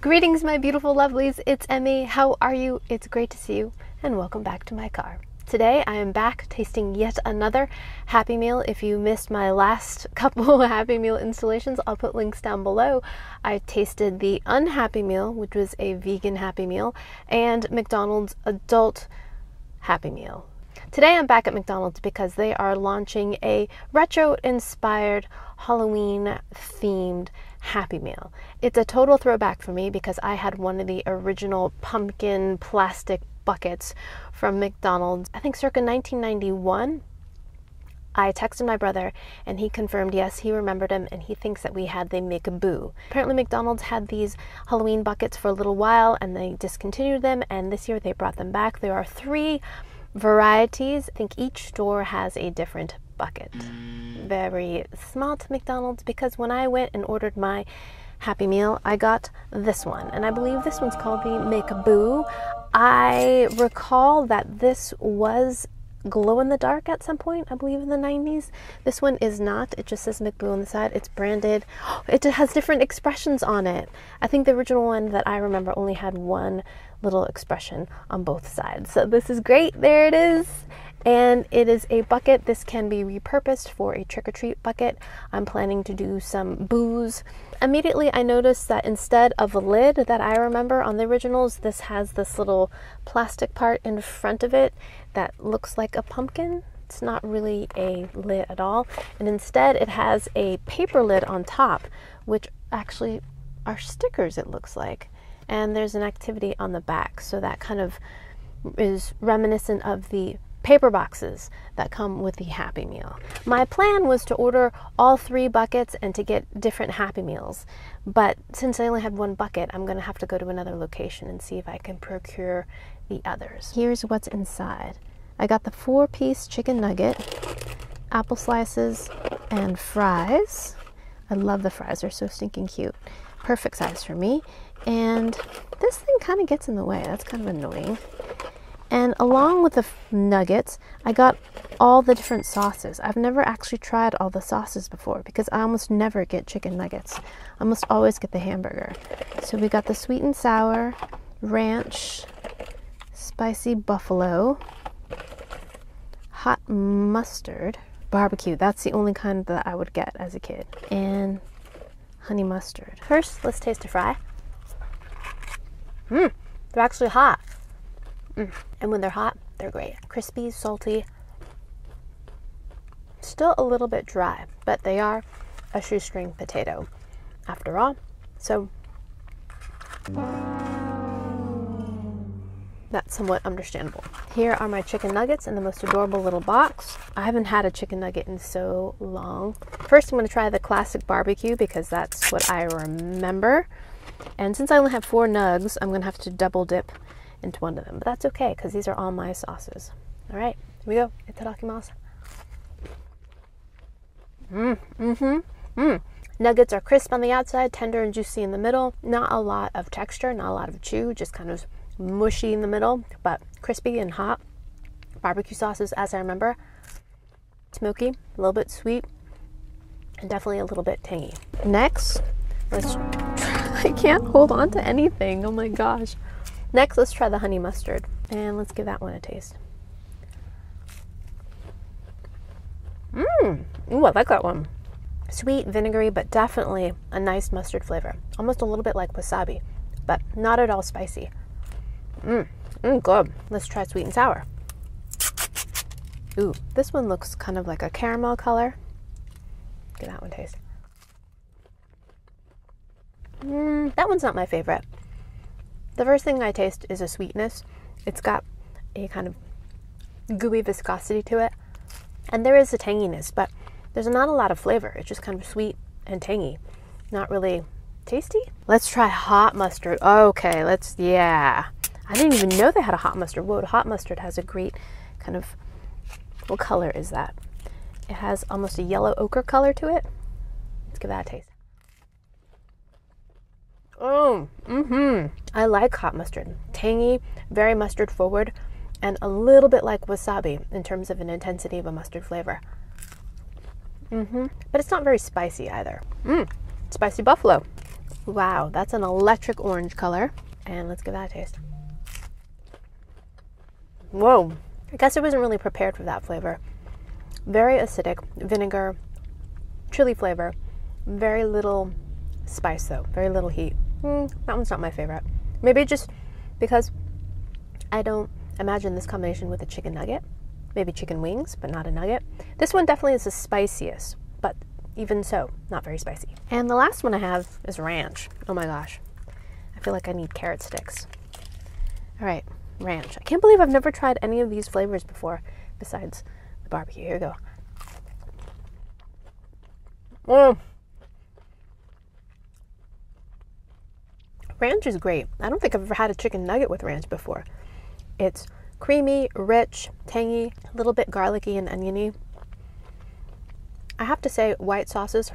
Greetings, my beautiful lovelies. It's Emmy. How are you? It's great to see you, and welcome back to my car. Today I am back tasting yet another Happy Meal. If you missed my last couple Happy Meal installations, I'll put links down below. I tasted the Unhappy Meal, which was a vegan Happy Meal, and McDonald's Adult Happy Meal. Today I'm back at McDonald's because they are launching a retro-inspired Halloween-themed Happy Meal. It's a total throwback for me because I had one of the original pumpkin plastic buckets from McDonald's, I think circa 1991. I texted my brother and he confirmed yes, he remembered him, and he thinks that we had the McBoo. Apparently McDonald's had these Halloween buckets for a little while and they discontinued them, and this year they brought them back. There are 3 varieties. I think each store has a different bucket. Very smart McDonald's, because when I went and ordered my Happy Meal, I got this one, and I believe this one's called the McBoo. I recall that this was glow in the dark at some point, I believe in the 90s. This one is not. It just says McBoo on the side. It's branded. It has different expressions on it. I think the original one that I remember only had one little expression on both sides. So this is great. There it is. And it is a bucket. This can be repurposed for a trick-or-treat bucket. I'm planning to do some boos. Immediately I noticed that instead of a lid that I remember on the originals, this has this little plastic part in front of it that looks like a pumpkin. It's not really a lid at all. And instead it has a paper lid on top, which actually are stickers, it looks like. And there's an activity on the back, so that kind of is reminiscent of the paper boxes that come with the Happy Meal. My plan was to order all 3 buckets and to get different Happy Meals, but since I only had one bucket, I'm going to have to go to another location and see if I can procure the others. Here's what's inside. I got the 4-piece chicken nugget, apple slices, and fries. I love the fries, they're so stinking cute. Perfect size for me. And this thing kind of gets in the way. That's kind of annoying. And along with the nuggets, I got all the different sauces. I've never actually tried all the sauces before because I almost never get chicken nuggets. I almost always get the hamburger. So we got the sweet and sour, ranch, spicy buffalo, hot mustard, barbecue. That's the only kind that I would get as a kid. And honey mustard. First, let's taste a fry. They're actually hot. And when they're hot, they're great. Crispy, salty, still a little bit dry, but they are a shoestring potato after all. So that's somewhat understandable. Here are my chicken nuggets in the most adorable little box. I haven't had a chicken nugget in so long. First, I'm going to try the classic barbecue because that's what I remember. And since I only have 4 nugs, I'm going to have to double dip into one of them, but that's okay because these are all my sauces. All right, here we go. Itadakimasu. Nuggets are crisp on the outside, tender and juicy in the middle. Not a lot of texture, not a lot of chew, just kind of mushy in the middle, but crispy and hot. Barbecue sauces, as I remember. Smoky, a little bit sweet, and definitely a little bit tangy. Next, let's try. I can't hold on to anything. Oh my gosh. Next, let's try the honey mustard, and let's give that one a taste. Ooh, I like that one. Sweet, vinegary, but definitely a nice mustard flavor. Almost a little bit like wasabi, but not at all spicy. Good. Let's try sweet and sour. Ooh, this one looks kind of like a caramel color. Give that one a taste. That one's not my favorite. The first thing I taste is a sweetness. It's got a kind of gooey viscosity to it. And there is a tanginess, but there's not a lot of flavor. It's just kind of sweet and tangy. Not really tasty. Let's try hot mustard. Okay, yeah. I didn't even know they had a hot mustard. Whoa, hot mustard has a great kind of, what color is that? It has almost a yellow ochre color to it. Let's give that a taste. I like hot mustard. Tangy, very mustard forward, and a little bit like wasabi in terms of an intensity of a mustard flavor. But it's not very spicy either. Spicy buffalo. Wow, that's an electric orange color. And let's give that a taste. Whoa, I guess I wasn't really prepared for that flavor. Very acidic, vinegar, chili flavor, very little spice though, very little heat. That one's not my favorite. Maybe just because I don't imagine this combination with a chicken nugget. Maybe chicken wings, but not a nugget. This one definitely is the spiciest, but even so, not very spicy. And the last one I have is ranch. Oh my gosh. I feel like I need carrot sticks. All right, ranch. I can't believe I've never tried any of these flavors before besides the barbecue. Here we go. Ranch is great. I don't think I've ever had a chicken nugget with ranch before. It's creamy, rich, tangy, a little bit garlicky and oniony. I have to say, white sauces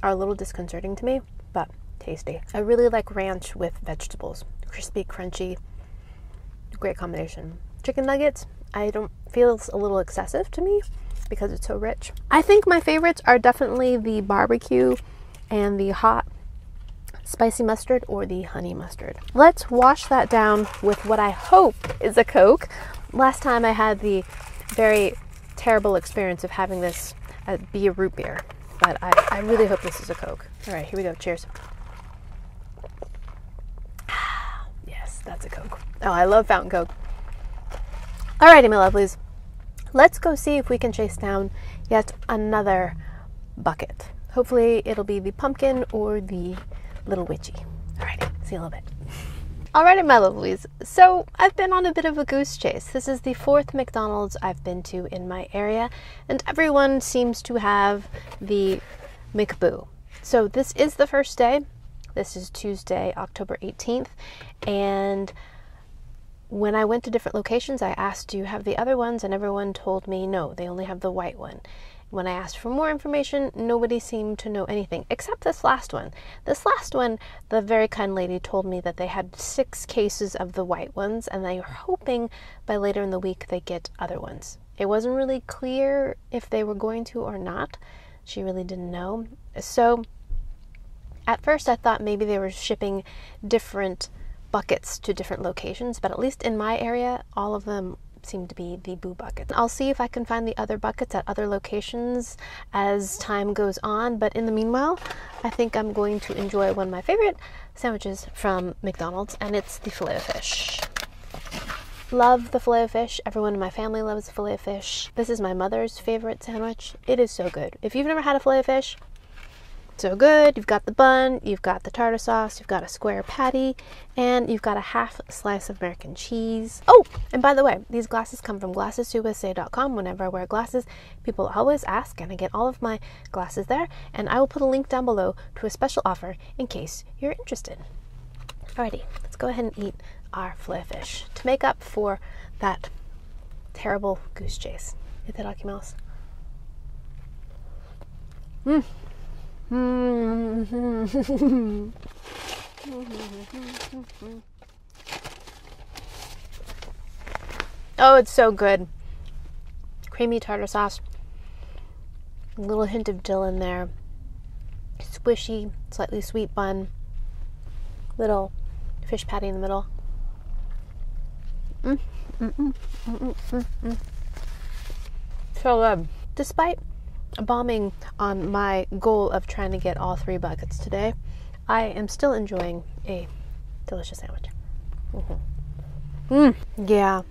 are a little disconcerting to me, but tasty. I really like ranch with vegetables. Crispy, crunchy, great combination. Chicken nuggets, I don't feels a little excessive to me because it's so rich. I think my favorites are definitely the barbecue and the hot spicy mustard or the honey mustard. Let's wash that down with what I hope is a Coke. Last time I had the very terrible experience of having this be a root beer, but I really hope this is a Coke. All right, here we go. Cheers. Yes, that's a Coke. Oh, I love fountain Coke. Alrighty, my lovelies. Let's go see if we can chase down yet another bucket. Hopefully it'll be the pumpkin or the little witchy. Alrighty, see you in a little bit. Alrighty, my lovelies. So I've been on a bit of a goose chase. This is the 4th McDonald's I've been to in my area, and everyone seems to have the McBoo. So this is the first day. This is Tuesday, October 18th, and when I went to different locations, I asked, do you have the other ones? And everyone told me no, they only have the white one. When I asked for more information, nobody seemed to know anything, except this last one. This last one, the very kind lady told me that they had 6 cases of the white ones, and they were hoping by later in the week they get other ones. It wasn't really clear if they were going to or not. She really didn't know. So at first I thought maybe they were shipping different buckets to different locations, but at least in my area, all of them seem to be the Boo buckets. I'll see if I can find the other buckets at other locations as time goes on, but in the meanwhile, I think I'm going to enjoy one of my favorite sandwiches from McDonald's, and it's the filet-o-fish. Love the filet-o-fish. Everyone in my family loves the filet-o-fish. This is my mother's favorite sandwich. It is so good. If you've never had a filet-o-fish, so good. You've got the bun, you've got the tartar sauce, you've got a square patty, and you've got a half slice of American cheese. Oh, and by the way, these glasses come from glassesusa.com. Whenever I wear glasses, people always ask, and I get all of my glasses there, and I will put a link down below to a special offer in case you're interested. Alrighty, let's go ahead and eat our filet-o-fish to make up for that terrible goose chase. Itadakimasu. Oh, it's so good. Creamy tartar sauce. A little hint of dill in there. Squishy, slightly sweet bun. Little fish patty in the middle. So good. Despite bombing on my goal of trying to get all 3 buckets today, I am still enjoying a delicious sandwich. Yeah.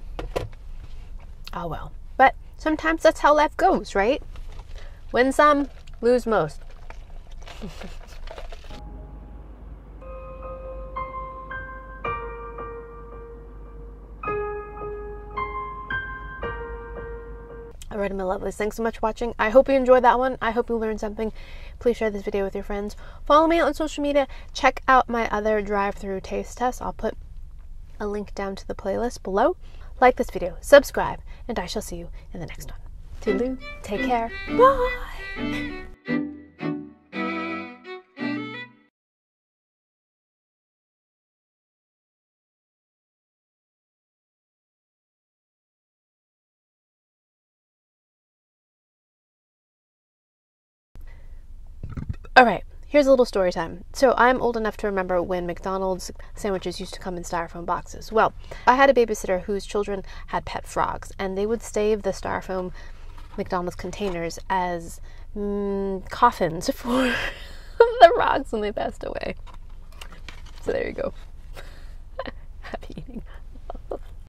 Oh well. But sometimes that's how life goes, right? Win some, lose most. Alrighty, my lovelies, thanks so much for watching. I hope you enjoyed that one. I hope you learned something. Please share this video with your friends. Follow me on social media. Check out my other drive-through taste tests. I'll put a link down to the playlist below. Like this video, subscribe, and I shall see you in the next one. Toodaloo, take care, bye! Alright, Here's a little story time. So I'm old enough to remember when McDonald's sandwiches used to come in styrofoam boxes. Well, I had a babysitter whose children had pet frogs, and they would save the styrofoam McDonald's containers as coffins for the frogs when they passed away. So there you go. Happy eating.